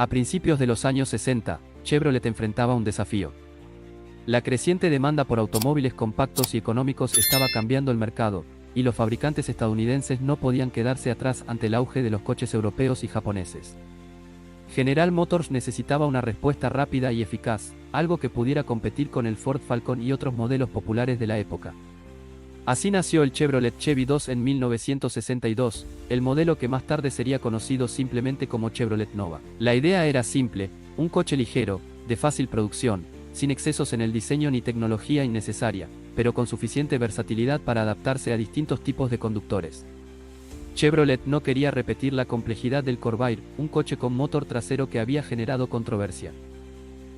A principios de los años 60, Chevrolet enfrentaba un desafío. La creciente demanda por automóviles compactos y económicos estaba cambiando el mercado, y los fabricantes estadounidenses no podían quedarse atrás ante el auge de los coches europeos y japoneses. General Motors necesitaba una respuesta rápida y eficaz, algo que pudiera competir con el Ford Falcon y otros modelos populares de la época. Así nació el Chevrolet Chevy 2 en 1962, el modelo que más tarde sería conocido simplemente como Chevrolet Nova. La idea era simple, un coche ligero, de fácil producción, sin excesos en el diseño ni tecnología innecesaria, pero con suficiente versatilidad para adaptarse a distintos tipos de conductores. Chevrolet no quería repetir la complejidad del Corvair, un coche con motor trasero que había generado controversia.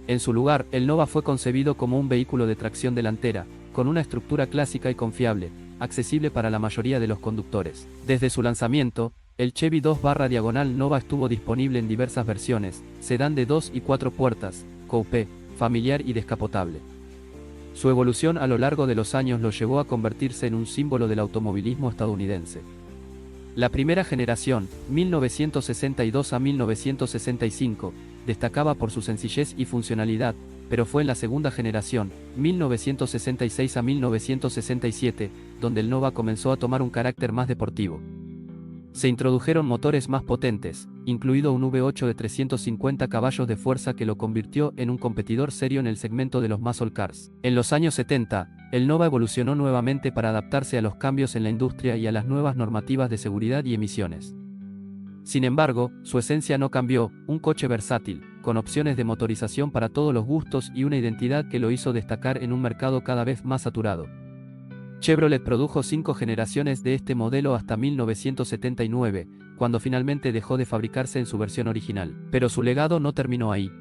En su lugar, el Nova fue concebido como un vehículo de tracción delantera, con una estructura clásica y confiable, accesible para la mayoría de los conductores. Desde su lanzamiento, el Chevy 2/diagonal Nova estuvo disponible en diversas versiones, sedán de 2 y 4 puertas, coupé, familiar y descapotable. Su evolución a lo largo de los años lo llevó a convertirse en un símbolo del automovilismo estadounidense. La primera generación, 1962 a 1965, destacaba por su sencillez y funcionalidad, pero fue en la segunda generación, 1966 a 1967, donde el Nova comenzó a tomar un carácter más deportivo. Se introdujeron motores más potentes, incluido un V8 de 350 caballos de fuerza que lo convirtió en un competidor serio en el segmento de los muscle cars. En los años 70, el Nova evolucionó nuevamente para adaptarse a los cambios en la industria y a las nuevas normativas de seguridad y emisiones. Sin embargo, su esencia no cambió, un coche versátil, con opciones de motorización para todos los gustos y una identidad que lo hizo destacar en un mercado cada vez más saturado. Chevrolet produjo 5 generaciones de este modelo hasta 1979, cuando finalmente dejó de fabricarse en su versión original. Pero su legado no terminó ahí.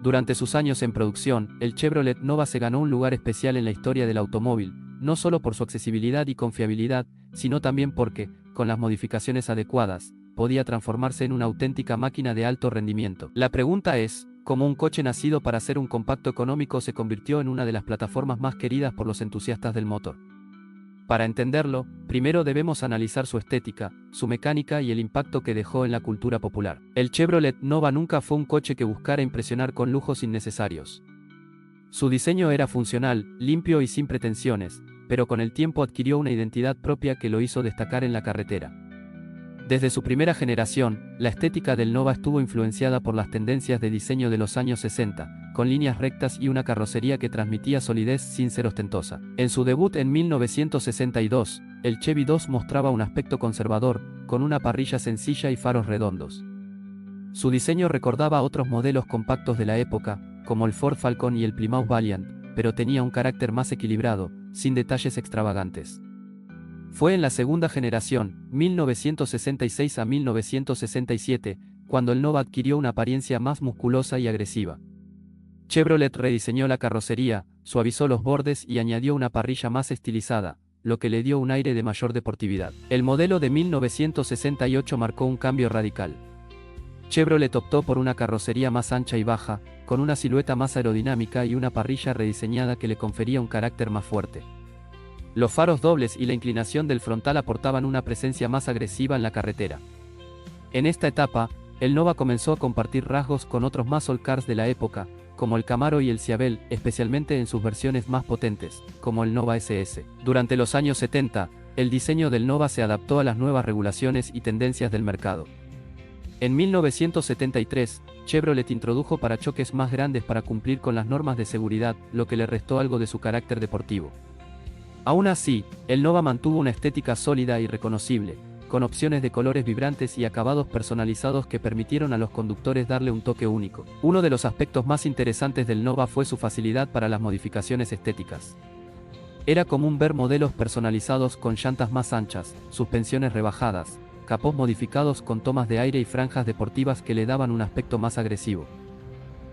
Durante sus años en producción, el Chevrolet Nova se ganó un lugar especial en la historia del automóvil, no solo por su accesibilidad y confiabilidad, sino también porque, con las modificaciones adecuadas, podía transformarse en una auténtica máquina de alto rendimiento. La pregunta es, ¿cómo un coche nacido para ser un compacto económico se convirtió en una de las plataformas más queridas por los entusiastas del motor? Para entenderlo, primero debemos analizar su estética, su mecánica y el impacto que dejó en la cultura popular. El Chevrolet Nova nunca fue un coche que buscara impresionar con lujos innecesarios. Su diseño era funcional, limpio y sin pretensiones, pero con el tiempo adquirió una identidad propia que lo hizo destacar en la carretera. Desde su primera generación, la estética del Nova estuvo influenciada por las tendencias de diseño de los años 60, con líneas rectas y una carrocería que transmitía solidez sin ser ostentosa. En su debut en 1962, el Chevy 2 mostraba un aspecto conservador, con una parrilla sencilla y faros redondos. Su diseño recordaba a otros modelos compactos de la época, como el Ford Falcon y el Plymouth Valiant, pero tenía un carácter más equilibrado, sin detalles extravagantes. Fue en la segunda generación, 1966 a 1967, cuando el Nova adquirió una apariencia más musculosa y agresiva. Chevrolet rediseñó la carrocería, suavizó los bordes y añadió una parrilla más estilizada, lo que le dio un aire de mayor deportividad. El modelo de 1968 marcó un cambio radical. Chevrolet optó por una carrocería más ancha y baja, con una silueta más aerodinámica y una parrilla rediseñada que le confería un carácter más fuerte. Los faros dobles y la inclinación del frontal aportaban una presencia más agresiva en la carretera. En esta etapa, el Nova comenzó a compartir rasgos con otros muscle cars de la época, como el Camaro y el Ciabel, especialmente en sus versiones más potentes, como el Nova SS. Durante los años 70, el diseño del Nova se adaptó a las nuevas regulaciones y tendencias del mercado. En 1973, Chevrolet introdujo parachoques más grandes para cumplir con las normas de seguridad, lo que le restó algo de su carácter deportivo. Aún así, el Nova mantuvo una estética sólida y reconocible, con opciones de colores vibrantes y acabados personalizados que permitieron a los conductores darle un toque único. Uno de los aspectos más interesantes del Nova fue su facilidad para las modificaciones estéticas. Era común ver modelos personalizados con llantas más anchas, suspensiones rebajadas, capós modificados con tomas de aire y franjas deportivas que le daban un aspecto más agresivo.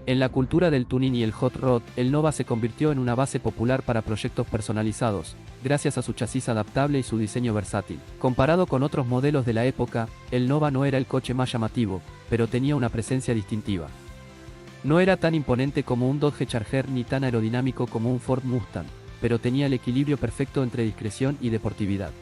En la cultura del tuning y el hot rod, el Nova se convirtió en una base popular para proyectos personalizados, gracias a su chasis adaptable y su diseño versátil. Comparado con otros modelos de la época, el Nova no era el coche más llamativo, pero tenía una presencia distintiva. No era tan imponente como un Dodge Charger ni tan aerodinámico como un Ford Mustang, pero tenía el equilibrio perfecto entre discreción y deportividad.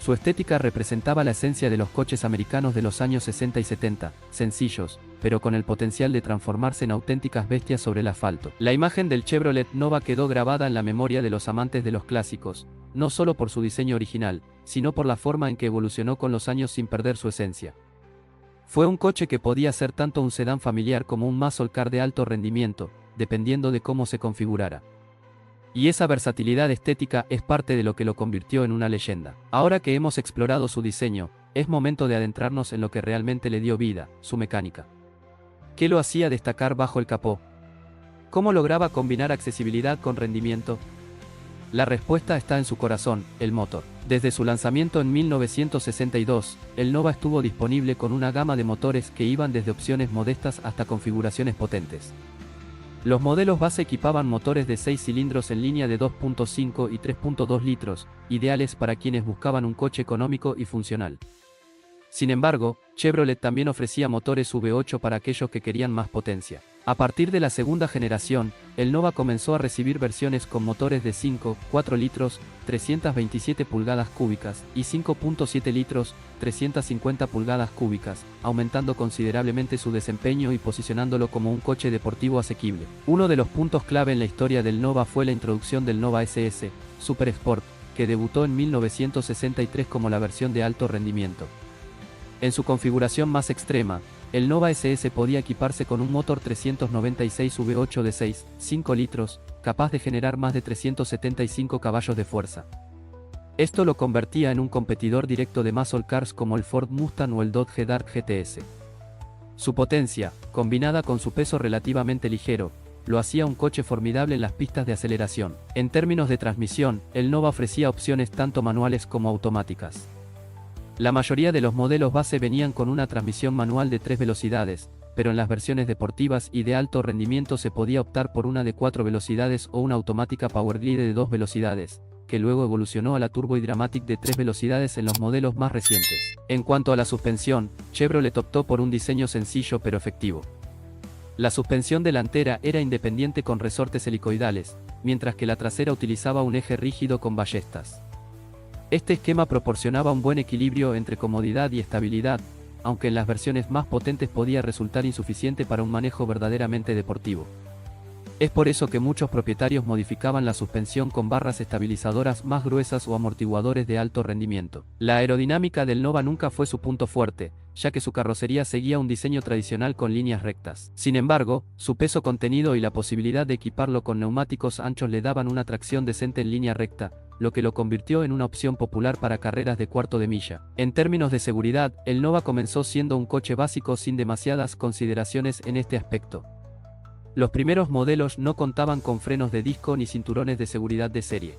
Su estética representaba la esencia de los coches americanos de los años 60 y 70, sencillos, pero con el potencial de transformarse en auténticas bestias sobre el asfalto. La imagen del Chevrolet Nova quedó grabada en la memoria de los amantes de los clásicos, no solo por su diseño original, sino por la forma en que evolucionó con los años sin perder su esencia. Fue un coche que podía ser tanto un sedán familiar como un muscle car de alto rendimiento, dependiendo de cómo se configurara. Y esa versatilidad estética es parte de lo que lo convirtió en una leyenda. Ahora que hemos explorado su diseño, es momento de adentrarnos en lo que realmente le dio vida, su mecánica. ¿Qué lo hacía destacar bajo el capó? ¿Cómo lograba combinar accesibilidad con rendimiento? La respuesta está en su corazón, el motor. Desde su lanzamiento en 1962, el Nova estuvo disponible con una gama de motores que iban desde opciones modestas hasta configuraciones potentes. Los modelos base equipaban motores de 6 cilindros en línea de 2.5 y 3.2 litros, ideales para quienes buscaban un coche económico y funcional. Sin embargo, Chevrolet también ofrecía motores V8 para aquellos que querían más potencia. A partir de la segunda generación, el Nova comenzó a recibir versiones con motores de 5, 4 litros, 327 pulgadas cúbicas, y 5.7 litros, 350 pulgadas cúbicas, aumentando considerablemente su desempeño y posicionándolo como un coche deportivo asequible. Uno de los puntos clave en la historia del Nova fue la introducción del Nova SS Super Sport, que debutó en 1963 como la versión de alto rendimiento. En su configuración más extrema, el Nova SS podía equiparse con un motor 396 V8 de 6,5 litros, capaz de generar más de 375 caballos de fuerza. Esto lo convertía en un competidor directo de muscle cars como el Ford Mustang o el Dodge Dart GTS. Su potencia, combinada con su peso relativamente ligero, lo hacía un coche formidable en las pistas de aceleración. En términos de transmisión, el Nova ofrecía opciones tanto manuales como automáticas. La mayoría de los modelos base venían con una transmisión manual de 3 velocidades, pero en las versiones deportivas y de alto rendimiento se podía optar por una de 4 velocidades o una automática Powerglide de 2 velocidades, que luego evolucionó a la Turbo Hydramatic de 3 velocidades en los modelos más recientes. En cuanto a la suspensión, Chevrolet optó por un diseño sencillo pero efectivo. La suspensión delantera era independiente con resortes helicoidales, mientras que la trasera utilizaba un eje rígido con ballestas. Este esquema proporcionaba un buen equilibrio entre comodidad y estabilidad, aunque en las versiones más potentes podía resultar insuficiente para un manejo verdaderamente deportivo. Es por eso que muchos propietarios modificaban la suspensión con barras estabilizadoras más gruesas o amortiguadores de alto rendimiento. La aerodinámica del Nova nunca fue su punto fuerte, ya que su carrocería seguía un diseño tradicional con líneas rectas. Sin embargo, su peso contenido y la posibilidad de equiparlo con neumáticos anchos le daban una tracción decente en línea recta, lo que lo convirtió en una opción popular para carreras de cuarto de milla. En términos de seguridad, el Nova comenzó siendo un coche básico sin demasiadas consideraciones en este aspecto. Los primeros modelos no contaban con frenos de disco ni cinturones de seguridad de serie.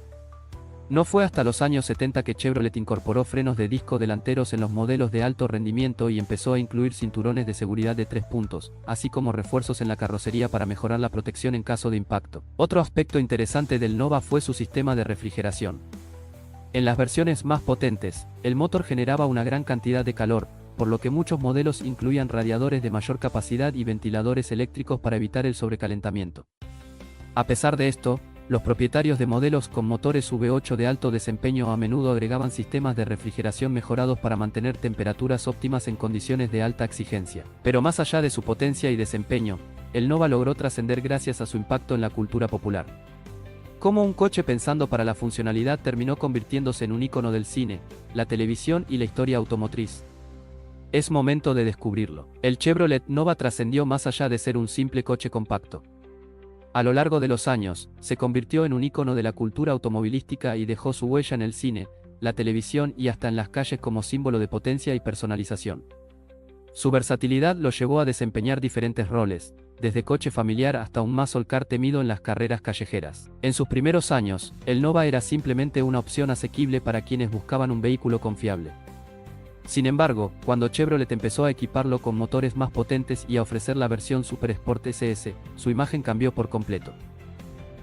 No fue hasta los años 70 que Chevrolet incorporó frenos de disco delanteros en los modelos de alto rendimiento y empezó a incluir cinturones de seguridad de 3 puntos, así como refuerzos en la carrocería para mejorar la protección en caso de impacto. Otro aspecto interesante del Nova fue su sistema de refrigeración. En las versiones más potentes, el motor generaba una gran cantidad de calor, por lo que muchos modelos incluían radiadores de mayor capacidad y ventiladores eléctricos para evitar el sobrecalentamiento. A pesar de esto, los propietarios de modelos con motores V8 de alto desempeño a menudo agregaban sistemas de refrigeración mejorados para mantener temperaturas óptimas en condiciones de alta exigencia. Pero más allá de su potencia y desempeño, el Nova logró trascender gracias a su impacto en la cultura popular. Cómo un coche pensando para la funcionalidad terminó convirtiéndose en un ícono del cine, la televisión y la historia automotriz. Es momento de descubrirlo. El Chevrolet Nova trascendió más allá de ser un simple coche compacto. A lo largo de los años, se convirtió en un ícono de la cultura automovilística y dejó su huella en el cine, la televisión y hasta en las calles como símbolo de potencia y personalización. Su versatilidad lo llevó a desempeñar diferentes roles, desde coche familiar hasta un muscle car temido en las carreras callejeras. En sus primeros años, el Nova era simplemente una opción asequible para quienes buscaban un vehículo confiable. Sin embargo, cuando Chevrolet empezó a equiparlo con motores más potentes y a ofrecer la versión Super Sport SS, su imagen cambió por completo.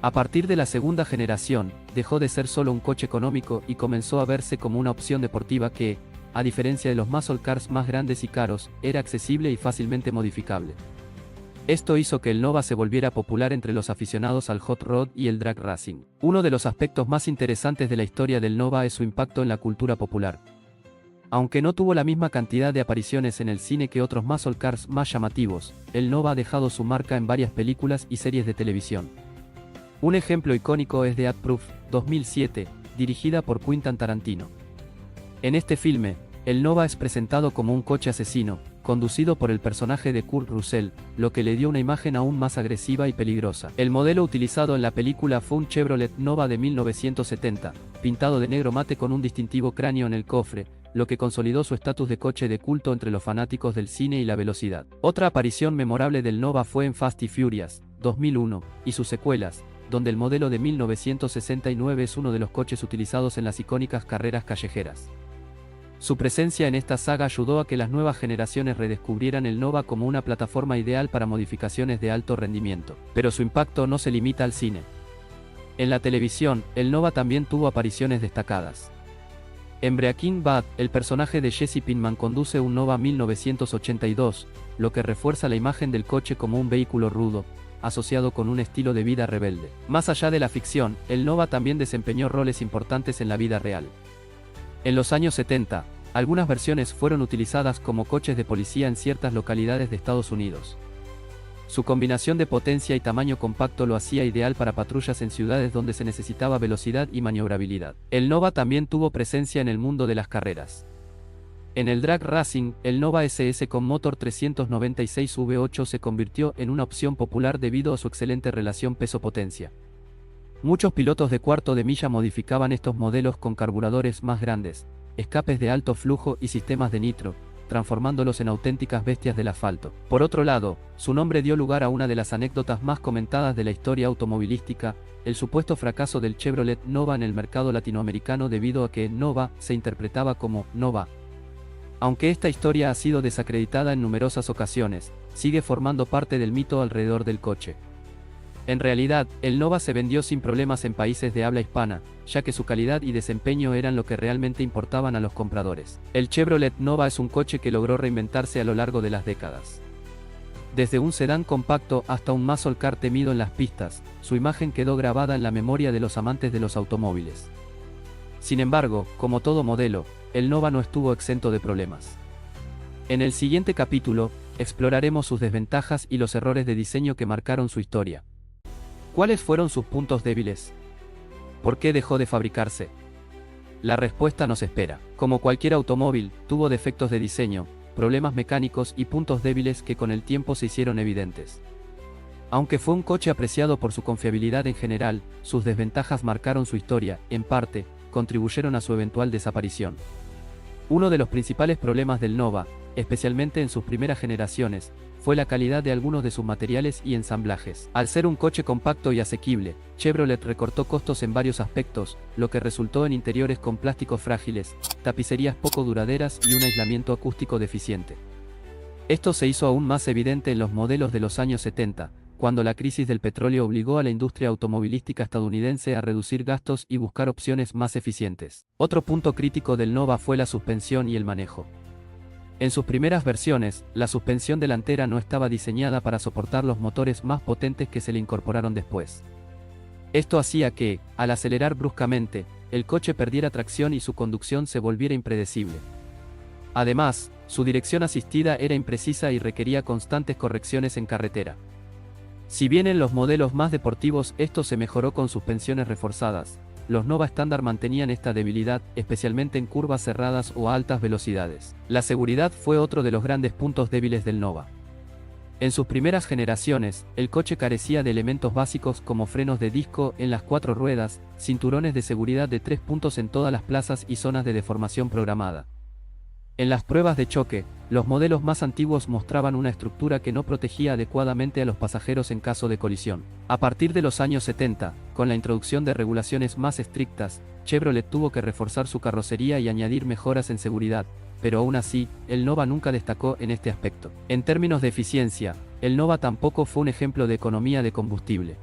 A partir de la segunda generación, dejó de ser solo un coche económico y comenzó a verse como una opción deportiva que, a diferencia de los muscle cars más grandes y caros, era accesible y fácilmente modificable. Esto hizo que el Nova se volviera popular entre los aficionados al hot rod y el drag racing. Uno de los aspectos más interesantes de la historia del Nova es su impacto en la cultura popular. Aunque no tuvo la misma cantidad de apariciones en el cine que otros muscle cars más llamativos, el Nova ha dejado su marca en varias películas y series de televisión. Un ejemplo icónico es Death Proof, 2007, dirigida por Quentin Tarantino. En este filme, el Nova es presentado como un coche asesino, conducido por el personaje de Kurt Russell, lo que le dio una imagen aún más agresiva y peligrosa. El modelo utilizado en la película fue un Chevrolet Nova de 1970, pintado de negro mate con un distintivo cráneo en el cofre, lo que consolidó su estatus de coche de culto entre los fanáticos del cine y la velocidad. Otra aparición memorable del Nova fue en Fast y Furious, 2001, y sus secuelas, donde el modelo de 1969 es uno de los coches utilizados en las icónicas carreras callejeras. Su presencia en esta saga ayudó a que las nuevas generaciones redescubrieran el Nova como una plataforma ideal para modificaciones de alto rendimiento. Pero su impacto no se limita al cine. En la televisión, el Nova también tuvo apariciones destacadas. En Breaking Bad, el personaje de Jesse Pinkman conduce un Nova 1982, lo que refuerza la imagen del coche como un vehículo rudo, asociado con un estilo de vida rebelde. Más allá de la ficción, el Nova también desempeñó roles importantes en la vida real. En los años 70, algunas versiones fueron utilizadas como coches de policía en ciertas localidades de Estados Unidos. Su combinación de potencia y tamaño compacto lo hacía ideal para patrullas en ciudades donde se necesitaba velocidad y maniobrabilidad. El Nova también tuvo presencia en el mundo de las carreras. En el drag racing, el Nova SS con motor 396 V8 se convirtió en una opción popular debido a su excelente relación peso-potencia. Muchos pilotos de cuarto de milla modificaban estos modelos con carburadores más grandes, escapes de alto flujo y sistemas de nitro, transformándolos en auténticas bestias del asfalto. Por otro lado, su nombre dio lugar a una de las anécdotas más comentadas de la historia automovilística, el supuesto fracaso del Chevrolet Nova en el mercado latinoamericano debido a que Nova se interpretaba como Nova. Aunque esta historia ha sido desacreditada en numerosas ocasiones, sigue formando parte del mito alrededor del coche. En realidad, el Nova se vendió sin problemas en países de habla hispana, ya que su calidad y desempeño eran lo que realmente importaban a los compradores. El Chevrolet Nova es un coche que logró reinventarse a lo largo de las décadas. Desde un sedán compacto hasta un muscle car temido en las pistas, su imagen quedó grabada en la memoria de los amantes de los automóviles. Sin embargo, como todo modelo, el Nova no estuvo exento de problemas. En el siguiente capítulo, exploraremos sus desventajas y los errores de diseño que marcaron su historia. ¿Cuáles fueron sus puntos débiles? ¿Por qué dejó de fabricarse? La respuesta nos espera. Como cualquier automóvil, tuvo defectos de diseño, problemas mecánicos y puntos débiles que con el tiempo se hicieron evidentes. Aunque fue un coche apreciado por su confiabilidad en general, sus desventajas marcaron su historia, en parte, contribuyeron a su eventual desaparición. Uno de los principales problemas del Nova, especialmente en sus primeras generaciones, fue la calidad de algunos de sus materiales y ensamblajes. Al ser un coche compacto y asequible, Chevrolet recortó costos en varios aspectos, lo que resultó en interiores con plásticos frágiles, tapicerías poco duraderas y un aislamiento acústico deficiente. Esto se hizo aún más evidente en los modelos de los años 70, cuando la crisis del petróleo obligó a la industria automovilística estadounidense a reducir gastos y buscar opciones más eficientes. Otro punto crítico del Nova fue la suspensión y el manejo. En sus primeras versiones, la suspensión delantera no estaba diseñada para soportar los motores más potentes que se le incorporaron después. Esto hacía que, al acelerar bruscamente, el coche perdiera tracción y su conducción se volviera impredecible. Además, su dirección asistida era imprecisa y requería constantes correcciones en carretera. Si bien en los modelos más deportivos esto se mejoró con suspensiones reforzadas, los Nova estándar mantenían esta debilidad, especialmente en curvas cerradas o a altas velocidades. La seguridad fue otro de los grandes puntos débiles del Nova. En sus primeras generaciones, el coche carecía de elementos básicos como frenos de disco en las 4 ruedas, cinturones de seguridad de 3 puntos en todas las plazas y zonas de deformación programada. En las pruebas de choque, los modelos más antiguos mostraban una estructura que no protegía adecuadamente a los pasajeros en caso de colisión. A partir de los años 70, con la introducción de regulaciones más estrictas, Chevrolet tuvo que reforzar su carrocería y añadir mejoras en seguridad, pero aún así, el Nova nunca destacó en este aspecto. En términos de eficiencia, el Nova tampoco fue un ejemplo de economía de combustible.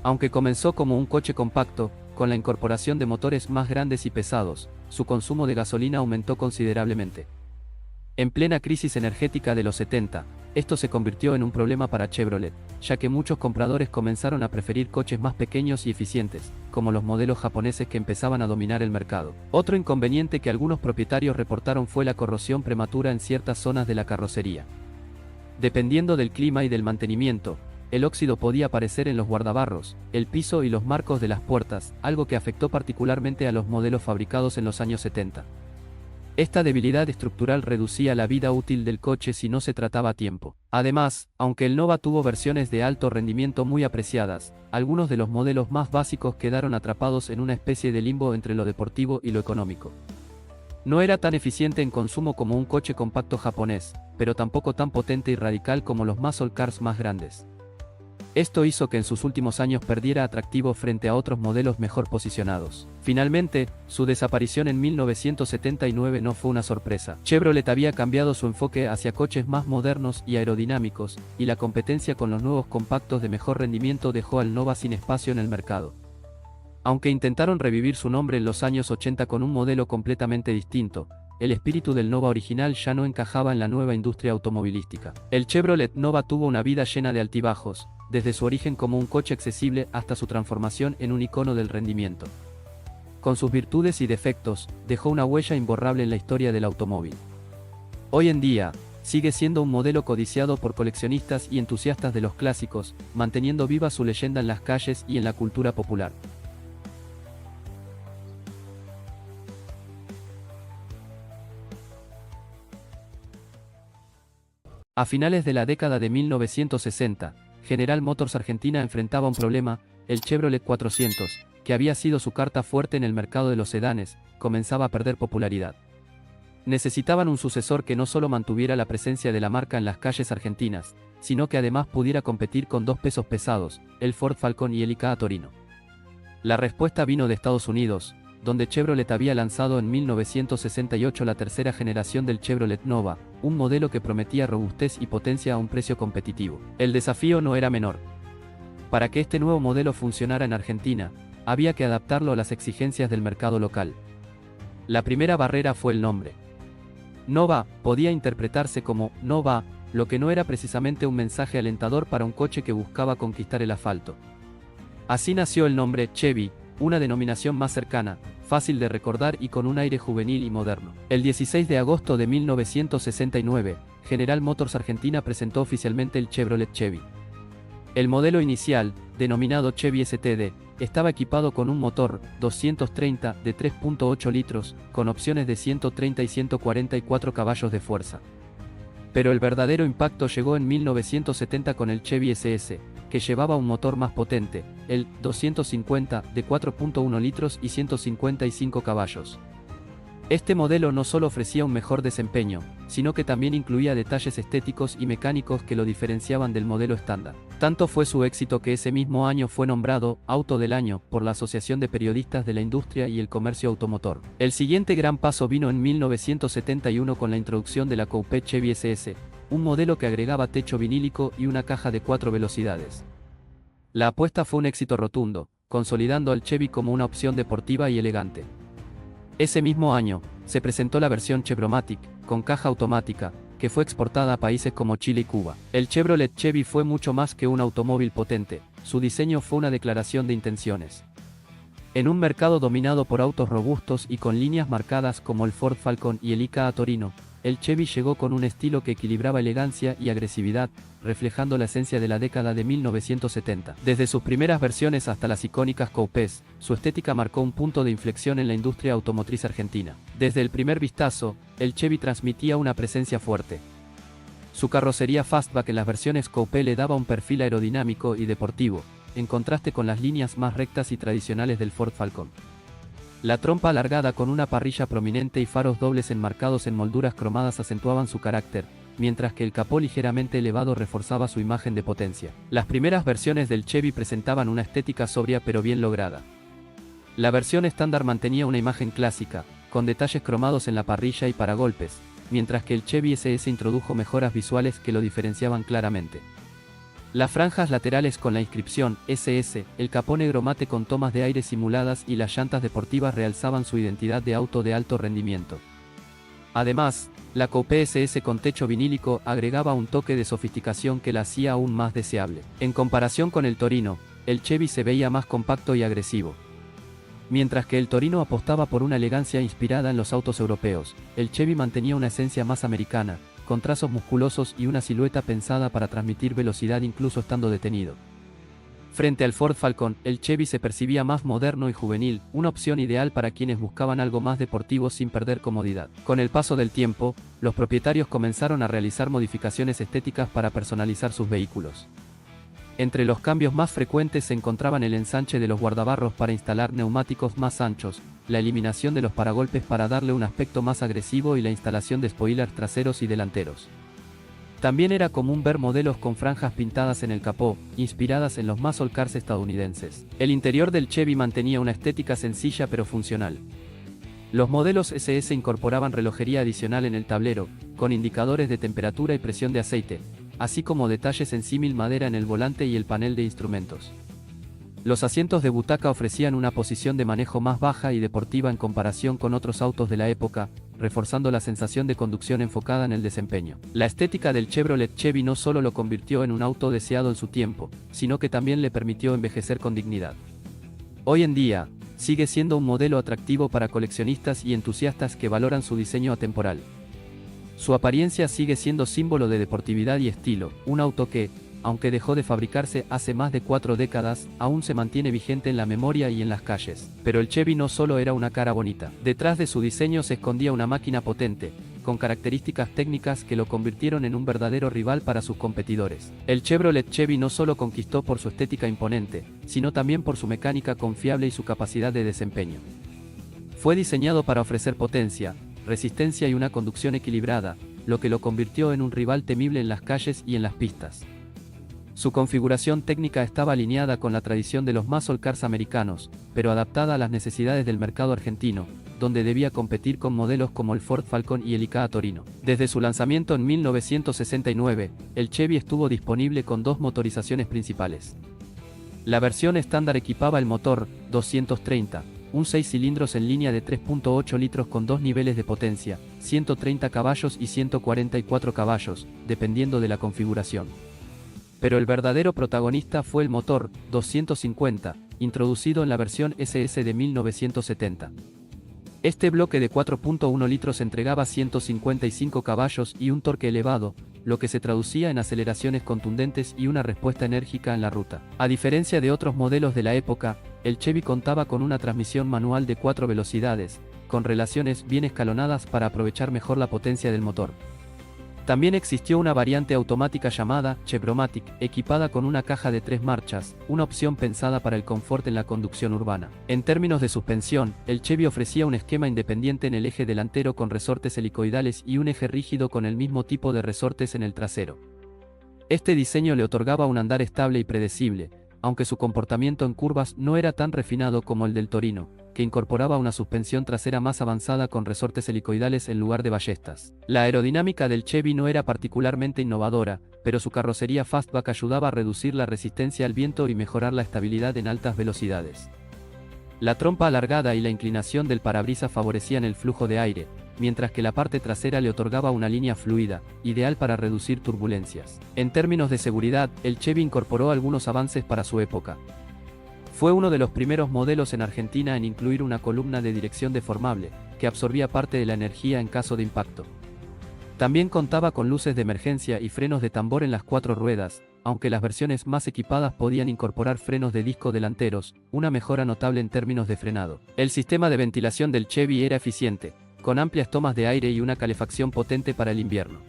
Aunque comenzó como un coche compacto, con la incorporación de motores más grandes y pesados, su consumo de gasolina aumentó considerablemente. En plena crisis energética de los 70, esto se convirtió en un problema para Chevrolet, ya que muchos compradores comenzaron a preferir coches más pequeños y eficientes, como los modelos japoneses que empezaban a dominar el mercado. Otro inconveniente que algunos propietarios reportaron fue la corrosión prematura en ciertas zonas de la carrocería. Dependiendo del clima y del mantenimiento, el óxido podía aparecer en los guardabarros, el piso y los marcos de las puertas, algo que afectó particularmente a los modelos fabricados en los años 70. Esta debilidad estructural reducía la vida útil del coche si no se trataba a tiempo. Además, aunque el Nova tuvo versiones de alto rendimiento muy apreciadas, algunos de los modelos más básicos quedaron atrapados en una especie de limbo entre lo deportivo y lo económico. No era tan eficiente en consumo como un coche compacto japonés, pero tampoco tan potente y radical como los muscle cars más grandes. Esto hizo que en sus últimos años perdiera atractivo frente a otros modelos mejor posicionados. Finalmente, su desaparición en 1979 no fue una sorpresa. Chevrolet había cambiado su enfoque hacia coches más modernos y aerodinámicos, y la competencia con los nuevos compactos de mejor rendimiento dejó al Nova sin espacio en el mercado. Aunque intentaron revivir su nombre en los años 80 con un modelo completamente distinto, el espíritu del Nova original ya no encajaba en la nueva industria automovilística. El Chevrolet Nova tuvo una vida llena de altibajos, desde su origen como un coche accesible hasta su transformación en un icono del rendimiento. Con sus virtudes y defectos, dejó una huella imborrable en la historia del automóvil. Hoy en día, sigue siendo un modelo codiciado por coleccionistas y entusiastas de los clásicos, manteniendo viva su leyenda en las calles y en la cultura popular. A finales de la década de 1960, General Motors Argentina enfrentaba un problema: el Chevrolet 400, que había sido su carta fuerte en el mercado de los sedanes, comenzaba a perder popularidad. Necesitaban un sucesor que no solo mantuviera la presencia de la marca en las calles argentinas, sino que además pudiera competir con dos pesos pesados, el Ford Falcon y el IKEA Torino. La respuesta vino de Estados Unidos, donde Chevrolet había lanzado en 1968 la tercera generación del Chevrolet Nova, un modelo que prometía robustez y potencia a un precio competitivo. El desafío no era menor. Para que este nuevo modelo funcionara en Argentina, había que adaptarlo a las exigencias del mercado local. La primera barrera fue el nombre. Nova podía interpretarse como "no va", lo que no era precisamente un mensaje alentador para un coche que buscaba conquistar el asfalto. Así nació el nombre Chevy, una denominación más cercana, fácil de recordar y con un aire juvenil y moderno. El 16 de agosto de 1969, General Motors Argentina presentó oficialmente el Chevrolet Chevy. El modelo inicial, denominado Chevy STD, estaba equipado con un motor 230 de 3.8 litros, con opciones de 130 y 144 caballos de fuerza. Pero el verdadero impacto llegó en 1970 con el Chevy SS, que llevaba un motor más potente, el 250 de 4.1 litros y 155 caballos. Este modelo no solo ofrecía un mejor desempeño, sino que también incluía detalles estéticos y mecánicos que lo diferenciaban del modelo estándar. Tanto fue su éxito que ese mismo año fue nombrado Auto del Año por la Asociación de Periodistas de la Industria y el Comercio Automotor. El siguiente gran paso vino en 1971 con la introducción de la Coupe Chevy SS, un modelo que agregaba techo vinílico y una caja de 4 velocidades. La apuesta fue un éxito rotundo, consolidando al Chevy como una opción deportiva y elegante. Ese mismo año, se presentó la versión Chevromatic, con caja automática, que fue exportada a países como Chile y Cuba. El Chevrolet Chevy fue mucho más que un automóvil potente, su diseño fue una declaración de intenciones. En un mercado dominado por autos robustos y con líneas marcadas como el Ford Falcon y el IKEA Torino, el Chevy llegó con un estilo que equilibraba elegancia y agresividad, reflejando la esencia de la década de 1970. Desde sus primeras versiones hasta las icónicas coupés, su estética marcó un punto de inflexión en la industria automotriz argentina. Desde el primer vistazo, el Chevy transmitía una presencia fuerte. Su carrocería fastback en las versiones coupé le daba un perfil aerodinámico y deportivo, en contraste con las líneas más rectas y tradicionales del Ford Falcon. La trompa alargada con una parrilla prominente y faros dobles enmarcados en molduras cromadas acentuaban su carácter, mientras que el capó ligeramente elevado reforzaba su imagen de potencia. Las primeras versiones del Chevy presentaban una estética sobria pero bien lograda. La versión estándar mantenía una imagen clásica, con detalles cromados en la parrilla y paragolpes, mientras que el Chevy SS introdujo mejoras visuales que lo diferenciaban claramente. Las franjas laterales con la inscripción SS, el capó negro mate con tomas de aire simuladas y las llantas deportivas realzaban su identidad de auto de alto rendimiento. Además, La Coupe SS con techo vinílico agregaba un toque de sofisticación que la hacía aún más deseable. En comparación con el Torino, el Chevy se veía más compacto y agresivo. Mientras que el Torino apostaba por una elegancia inspirada en los autos europeos, el Chevy mantenía una esencia más americana, con trazos musculosos y una silueta pensada para transmitir velocidad incluso estando detenido. Frente al Ford Falcon, el Chevy se percibía más moderno y juvenil, una opción ideal para quienes buscaban algo más deportivo sin perder comodidad. Con el paso del tiempo, los propietarios comenzaron a realizar modificaciones estéticas para personalizar sus vehículos. Entre los cambios más frecuentes se encontraban el ensanche de los guardabarros para instalar neumáticos más anchos, la eliminación de los paragolpes para darle un aspecto más agresivo y la instalación de spoilers traseros y delanteros. También era común ver modelos con franjas pintadas en el capó, inspiradas en los muscle cars estadounidenses. El interior del Chevy mantenía una estética sencilla pero funcional. Los modelos SS incorporaban relojería adicional en el tablero, con indicadores de temperatura y presión de aceite, así como detalles en símil madera en el volante y el panel de instrumentos. Los asientos de butaca ofrecían una posición de manejo más baja y deportiva en comparación con otros autos de la época, reforzando la sensación de conducción enfocada en el desempeño. La estética del Chevrolet Chevy no solo lo convirtió en un auto deseado en su tiempo, sino que también le permitió envejecer con dignidad. Hoy en día, sigue siendo un modelo atractivo para coleccionistas y entusiastas que valoran su diseño atemporal. Su apariencia sigue siendo símbolo de deportividad y estilo, un auto que, aunque dejó de fabricarse hace más de 4 décadas, aún se mantiene vigente en la memoria y en las calles. Pero el Chevy no solo era una cara bonita. Detrás de su diseño se escondía una máquina potente, con características técnicas que lo convirtieron en un verdadero rival para sus competidores. El Chevrolet Chevy no solo conquistó por su estética imponente, sino también por su mecánica confiable y su capacidad de desempeño. Fue diseñado para ofrecer potencia, resistencia y una conducción equilibrada, lo que lo convirtió en un rival temible en las calles y en las pistas. Su configuración técnica estaba alineada con la tradición de los muscle cars americanos, pero adaptada a las necesidades del mercado argentino, donde debía competir con modelos como el Ford Falcon y el IKEA Torino. Desde su lanzamiento en 1969, el Chevy estuvo disponible con 2 motorizaciones principales. La versión estándar equipaba el motor 230, un 6 cilindros en línea de 3.8 litros con 2 niveles de potencia, 130 caballos y 144 caballos, dependiendo de la configuración. Pero el verdadero protagonista fue el motor 250, introducido en la versión SS de 1970. Este bloque de 4.1 litros entregaba 155 caballos y un torque elevado, lo que se traducía en aceleraciones contundentes y una respuesta enérgica en la ruta. A diferencia de otros modelos de la época, el Chevy contaba con una transmisión manual de 4 velocidades, con relaciones bien escalonadas para aprovechar mejor la potencia del motor. También existió una variante automática llamada Chevromatic, equipada con una caja de 3 marchas, una opción pensada para el confort en la conducción urbana. En términos de suspensión, el Chevy ofrecía un esquema independiente en el eje delantero con resortes helicoidales y un eje rígido con el mismo tipo de resortes en el trasero. Este diseño le otorgaba un andar estable y predecible, aunque su comportamiento en curvas no era tan refinado como el del Torino, que incorporaba una suspensión trasera más avanzada con resortes helicoidales en lugar de ballestas. La aerodinámica del Chevy no era particularmente innovadora, pero su carrocería fastback ayudaba a reducir la resistencia al viento y mejorar la estabilidad en altas velocidades. La trompa alargada y la inclinación del parabrisas favorecían el flujo de aire, mientras que la parte trasera le otorgaba una línea fluida, ideal para reducir turbulencias. En términos de seguridad, el Chevy incorporó algunos avances para su época. Fue uno de los primeros modelos en Argentina en incluir una columna de dirección deformable, que absorbía parte de la energía en caso de impacto. También contaba con luces de emergencia y frenos de tambor en las 4 ruedas, aunque las versiones más equipadas podían incorporar frenos de disco delanteros, una mejora notable en términos de frenado. El sistema de ventilación del Chevy era eficiente, con amplias tomas de aire y una calefacción potente para el invierno.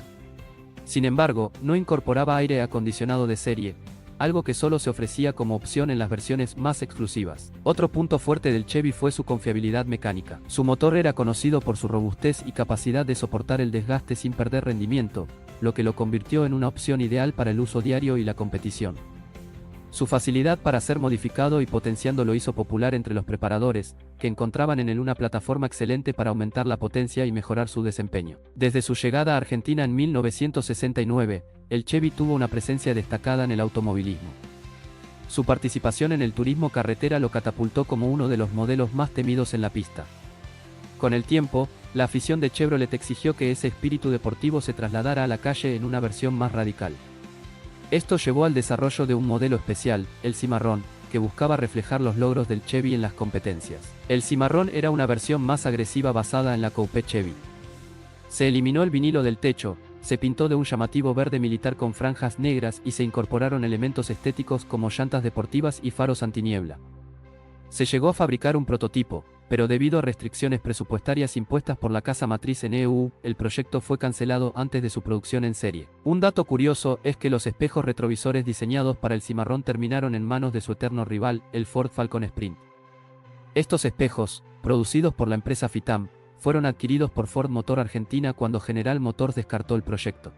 Sin embargo, no incorporaba aire acondicionado de serie, algo que solo se ofrecía como opción en las versiones más exclusivas. Otro punto fuerte del Chevy fue su confiabilidad mecánica. Su motor era conocido por su robustez y capacidad de soportar el desgaste sin perder rendimiento, lo que lo convirtió en una opción ideal para el uso diario y la competición. Su facilidad para ser modificado y potenciando lo hizo popular entre los preparadores, que encontraban en él una plataforma excelente para aumentar la potencia y mejorar su desempeño. Desde su llegada a Argentina en 1969, el Chevy tuvo una presencia destacada en el automovilismo. Su participación en el turismo carretera lo catapultó como uno de los modelos más temidos en la pista. Con el tiempo, la afición de Chevrolet exigió que ese espíritu deportivo se trasladara a la calle en una versión más radical. Esto llevó al desarrollo de un modelo especial, el Cimarrón, que buscaba reflejar los logros del Chevy en las competencias. El Cimarrón era una versión más agresiva basada en la Coupe Chevy. Se eliminó el vinilo del techo, se pintó de un llamativo verde militar con franjas negras y se incorporaron elementos estéticos como llantas deportivas y faros antiniebla. Se llegó a fabricar un prototipo, pero debido a restricciones presupuestarias impuestas por la casa matriz en EU, el proyecto fue cancelado antes de su producción en serie. Un dato curioso es que los espejos retrovisores diseñados para el Cimarrón terminaron en manos de su eterno rival, el Ford Falcon Sprint. Estos espejos, producidos por la empresa Fitam, fueron adquiridos por Ford Motor Argentina cuando General Motors descartó el proyecto.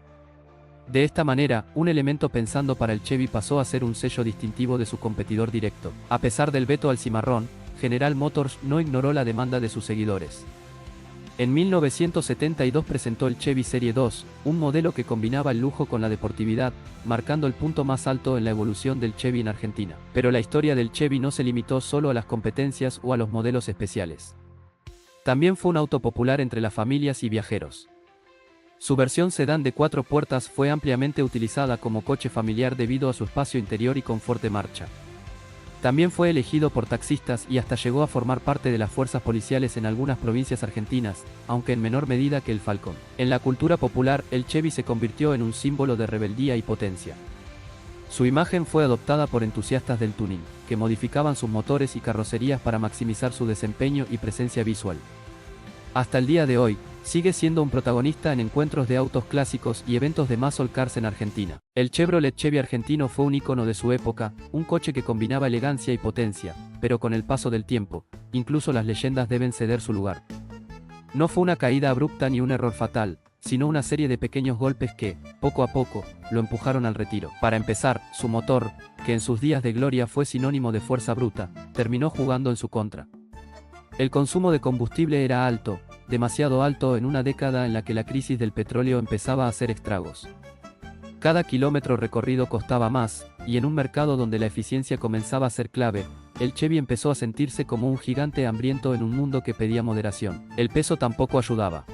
De esta manera, un elemento pensando para el Chevy pasó a ser un sello distintivo de su competidor directo. A pesar del veto al Cimarrón, General Motors no ignoró la demanda de sus seguidores. En 1972 presentó el Chevy Serie 2, un modelo que combinaba el lujo con la deportividad, marcando el punto más alto en la evolución del Chevy en Argentina. Pero la historia del Chevy no se limitó solo a las competencias o a los modelos especiales. También fue un auto popular entre las familias y viajeros. Su versión sedán de 4 puertas fue ampliamente utilizada como coche familiar debido a su espacio interior y confort de marcha. También fue elegido por taxistas y hasta llegó a formar parte de las fuerzas policiales en algunas provincias argentinas, aunque en menor medida que el Falcon. En la cultura popular, el Chevy se convirtió en un símbolo de rebeldía y potencia. Su imagen fue adoptada por entusiastas del tuning, que modificaban sus motores y carrocerías para maximizar su desempeño y presencia visual. Hasta el día de hoy, sigue siendo un protagonista en encuentros de autos clásicos y eventos de muscle cars en Argentina. El Chevrolet Chevy argentino fue un ícono de su época, un coche que combinaba elegancia y potencia, pero con el paso del tiempo, incluso las leyendas deben ceder su lugar. No fue una caída abrupta ni un error fatal, sino una serie de pequeños golpes que, poco a poco, lo empujaron al retiro. Para empezar, su motor, que en sus días de gloria fue sinónimo de fuerza bruta, terminó jugando en su contra. El consumo de combustible era alto, demasiado alto en una década en la que la crisis del petróleo empezaba a hacer estragos. Cada kilómetro recorrido costaba más, y en un mercado donde la eficiencia comenzaba a ser clave, el Chevy empezó a sentirse como un gigante hambriento en un mundo que pedía moderación. El peso tampoco ayudaba.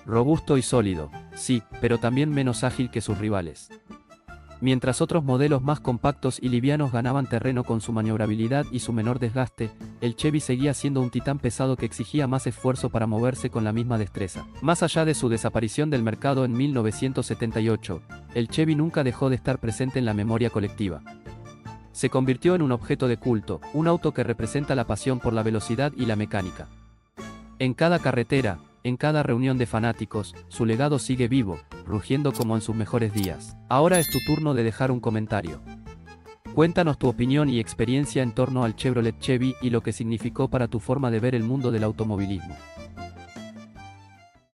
Robusto y sólido, sí, pero también menos ágil que sus rivales. Mientras otros modelos más compactos y livianos ganaban terreno con su maniobrabilidad y su menor desgaste, el Chevy seguía siendo un titán pesado que exigía más esfuerzo para moverse con la misma destreza. Más allá de su desaparición del mercado en 1978, el Chevy nunca dejó de estar presente en la memoria colectiva. Se convirtió en un objeto de culto, un auto que representa la pasión por la velocidad y la mecánica. En cada carretera, en cada reunión de fanáticos, su legado sigue vivo, rugiendo como en sus mejores días. Ahora es tu turno de dejar un comentario. Cuéntanos tu opinión y experiencia en torno al Chevrolet Chevy y lo que significó para tu forma de ver el mundo del automovilismo.